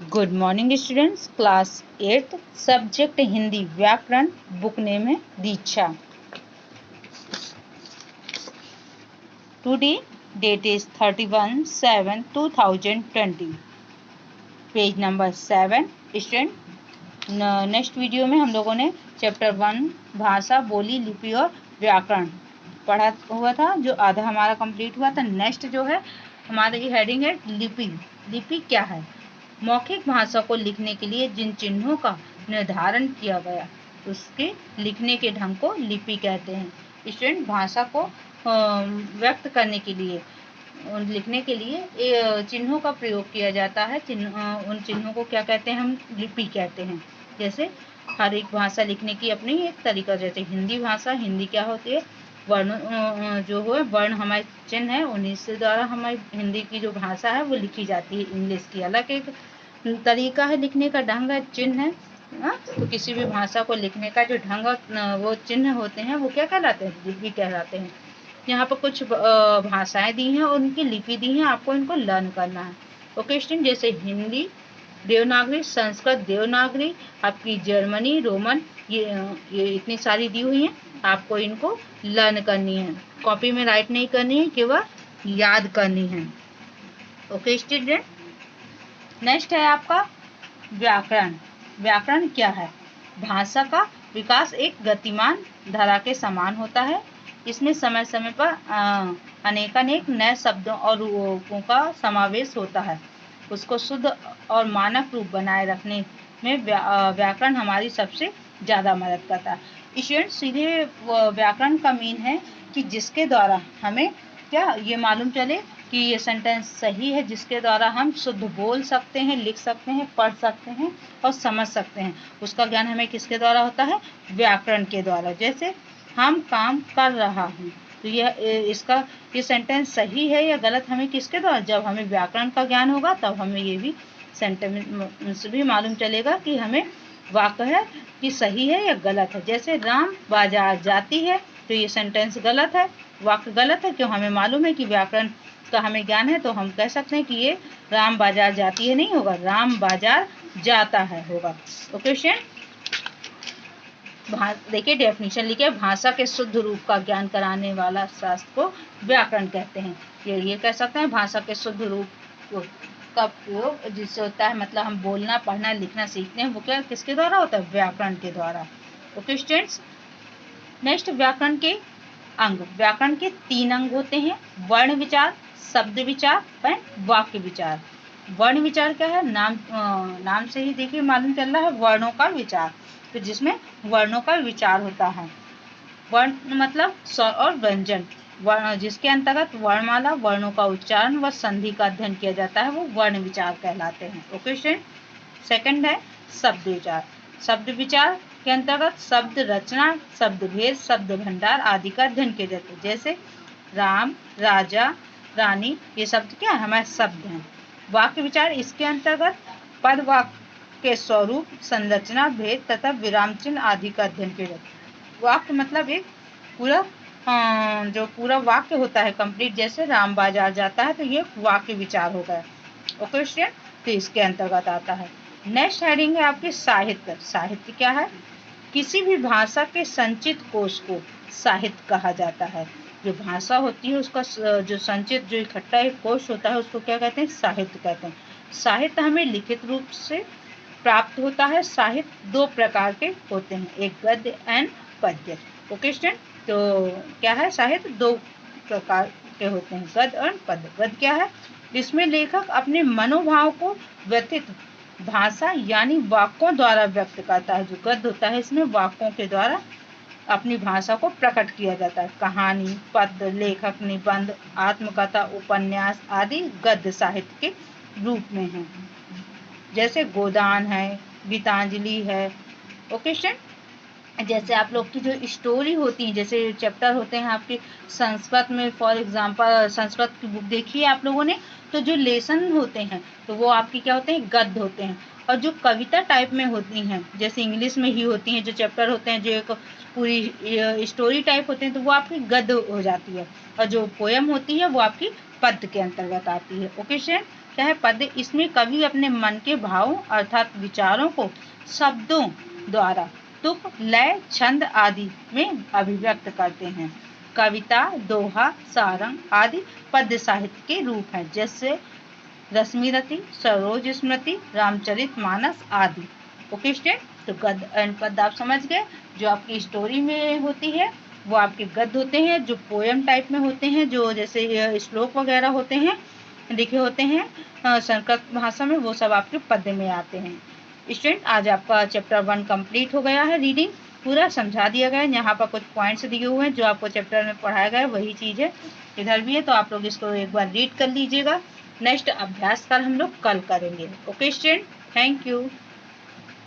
Good morning students. Class 8th subject Hindi व्याकरण। Book name है Diksha. Today date is 31/7/2020। Page number 7। Student next video में हम लोगों ने चैप्टर 1 भाषा, बोली, लिपि और व्याकरण पढ़ा हुआ था, जो आधा हमारा कंप्लीट हुआ था। नेक्स्ट जो है हमारा ये हेडिंग है लिपि। लिपि क्या है? मौखिक भाषा को लिखने के लिए जिन चिन्हों का निर्धारण किया गया उसके लिखने के ढंग को लिपि कहते हैं। स्टूडेंट भाषा को व्यक्त करने के लिए लिखने के लिए चिन्हों का प्रयोग किया जाता है। उन चिन्हों को क्या कहते हैं? हम लिपि कहते हैं। जैसे हर एक भाषा लिखने की अपनी एक तरीका। जैसे हिंदी भाषा, हिंदी क्या होती है? वर्ण जो है वर्ण हमारे चिन्ह है, उन्हीं से द्वारा हमारी हिंदी की जो भाषा है वो लिखी जाती है। इंग्लिश की अलग एक तरीका है, लिखने का ढंग है, चिन्ह है। तो किसी भी भाषा को लिखने का जो ढंग वो चिन्ह होते हैं वो क्या कहलाते हैं? लिपि कहलाते हैं। यहाँ पर कुछ भाषाएं दी हैं और उनकी लिपि दी है, आपको इनको लर्न करना है। ओके स्टूडेंट, जैसे हिंदी देवनागरी, संस्कृत देवनागरी, आपकी जर्मनी रोमन, ये इतनी सारी दी हुई हैं। आपको इनको लर्न करनी है, कॉपी में राइट नहीं करनी है, केवल याद करनी है। ओके स्टूडेंट, नेक्स्ट है आपका व्याकरण। व्याकरण क्या है? भाषा का विकास एक गतिमान धारा के समान होता है। इसमें समय समय पर अनेकानेक नए शब्दों और रूपों का समावेश होता है। उसको शुद्ध और मानक रूप बनाए रखने में व्याकरण हमारी सबसे ज़्यादा मदद करता है। स्टूडेंट, सीधे व्याकरण का मीन है कि जिसके द्वारा हमें क्या ये मालूम चले कि ये सेंटेंस सही है, जिसके द्वारा हम शुद्ध बोल सकते हैं, लिख सकते हैं, पढ़ सकते हैं और समझ सकते हैं। उसका ज्ञान हमें किसके द्वारा होता है? व्याकरण के द्वारा। जैसे हम काम कर रहा हूँ, तो ये सेंटेंस सही है या गलत हमें किसके द्वारा? जब हमें व्याकरण का ज्ञान होगा तब हमें ये भी सेंटेंस भी मालूम चलेगा कि हमें वाक्य है कि सही है या गलत है। जैसे राम बाजार जाती है, तो ये सेंटेंस गलत है, वाक्य गलत है। क्यों? हमें मालूम है कि व्याकरण का हमें ज्ञान है, तो हम कह सकते हैं कि ये राम बाजार जाती है नहीं होगा, राम बाजार जाता है होगा। ओके स्टूडेंट, देखिए डेफिनेशन लिखे, भाषा के शुद्ध रूप का ज्ञान कराने वाला शास्त्र को व्याकरण कहते हैं। ये कह सकते हैं भाषा के शुद्ध रूप का प्रयोग जिससे होता है, मतलब हम बोलना, पढ़ना, लिखना सीखते हैं, वो क्या किसके द्वारा होता है? व्याकरण के द्वारा। ओके स्टूडेंट्स, नेक्स्ट व्याकरण के अंग। व्याकरण के 3 अंग होते हैं: वर्ण विचार, शब्द विचार और वाक्य विचार। वर्ण विचार क्या है? नाम से ही देखिए मालूम चल रहा है, वर्णों का विचार। तो जिसमें वर्णों का विचार होता है। वर्ण मतलब स्वर और व्यंजन, जिसके अंतर्गत वर्णमाला, वर्णों का उच्चारण व संधि का अध्ययन किया जाता है, वो वर्ण विचार कहलाते हैं। ओके स्टूडेंट, सेकंड है शब्द विचार। शब्द विचार के अंतर्गत शब्द रचना, शब्द भेद, शब्द भंडार आदि का अध्ययन किया जाता है। जैसे राम, राजा, रानी, ये शब्द क्या है? हमारे शब्द हैं। वाक्य विचार इसके अंतर्गत पद, वाक्य के स्वरूप, संरचना, भेद तथा विराम चिन्ह आदि का अध्ययन किया जाता है। वाक्य मतलब एक पूरा जो पूरा वाक्य होता है कंप्लीट, जैसे राम बाजार जाता है, तो ये वाक्य विचार होता है। ओके स्टूडेंट, तो इसके अंतर्गत आता है। नेक्स्ट हेडिंग है आपके साहित्य। साहित्य क्या है? किसी भी भाषा के संचित कोश को साहित्य कहा जाता है। जो भाषा होती है उसका जो संचित, जो इकट्ठा एक कोश होता है, उसको क्या कहते हैं? साहित्य कहते हैं। साहित्य हमें लिखित रूप से प्राप्त होता है। साहित्य 2 प्रकार के होते हैं, एक गद्य एंड पद्य। ओके स्टूडेंट, तो क्या है? साहित्य 2 प्रकार के होते हैं, गद्य और पद्य। गद्य क्या है? इसमें लेखक अपने मनोभाव को व्यथित भाषा यानी वाक्यों द्वारा व्यक्त करता है। जो गद्य होता है, इसमें वाक्यों के द्वारा अपनी भाषा को प्रकट किया जाता है। कहानी, पद्य, लेखक, निबंध, आत्मकथा, उपन्यास आदि गद्य साहित्य के रूप में हैं। जैसे गोदान है, गीतांजलि है। ओके स्टूडेंट, जैसे आप लोग की जो स्टोरी होती है, जैसे चैप्टर होते हैं आपके संस्कृत में, फॉर एग्जांपल संस्कृत की बुक देखी है आप लोगों ने, तो जो लेसन होते हैं तो वो आपकी क्या होते हैं? गद्य होते हैं। और जो कविता टाइप में होती हैं, जैसे इंग्लिश में ही होती हैं, जो चैप्टर होते हैं, जो एक पूरी स्टोरी टाइप होते हैं, तो वो आपकी गद्य हो जाती है। और जो पोयम होती है वो आपकी पद्य के अंतर्गत आती है। ओके स्टूडेंट, क्या है पद्य, इसमें कवि अपने मन के भावों अर्थात विचारों को शब्दों द्वारा तुक, लय, छंद आदि में अभिव्यक्त करते हैं। कविता, दोहा, सारंग आदि पद्य साहित्य के रूप हैं, जैसे रश्मिरति, सरोज स्मृति, रामचरितमानस आदि। ओके स्टूडेंट, तो गद्य एंड पद्य आप समझ गए। जो आपकी स्टोरी में होती है वो आपके गद्य होते हैं, जो पोएम टाइप में होते हैं, जो जैसे श्लोक वगैरह होते हैं, लिखे होते हैं संस्कृत भाषा में, वो सब आपके पद्य में आते हैं। स्टूडेंट, आज आपका चैप्टर 1 कंप्लीट हो गया है। रीडिंग पूरा समझा दिया गया है। यहाँ पर कुछ पॉइंट्स दिए हुए हैं जो आपको चैप्टर में पढ़ाया गया है, वही चीज़ है इधर भी है, तो आप लोग इसको एक बार रीड कर लीजिएगा। नेक्स्ट अभ्यास कर हम लोग कल करेंगे। Okay student, thank you.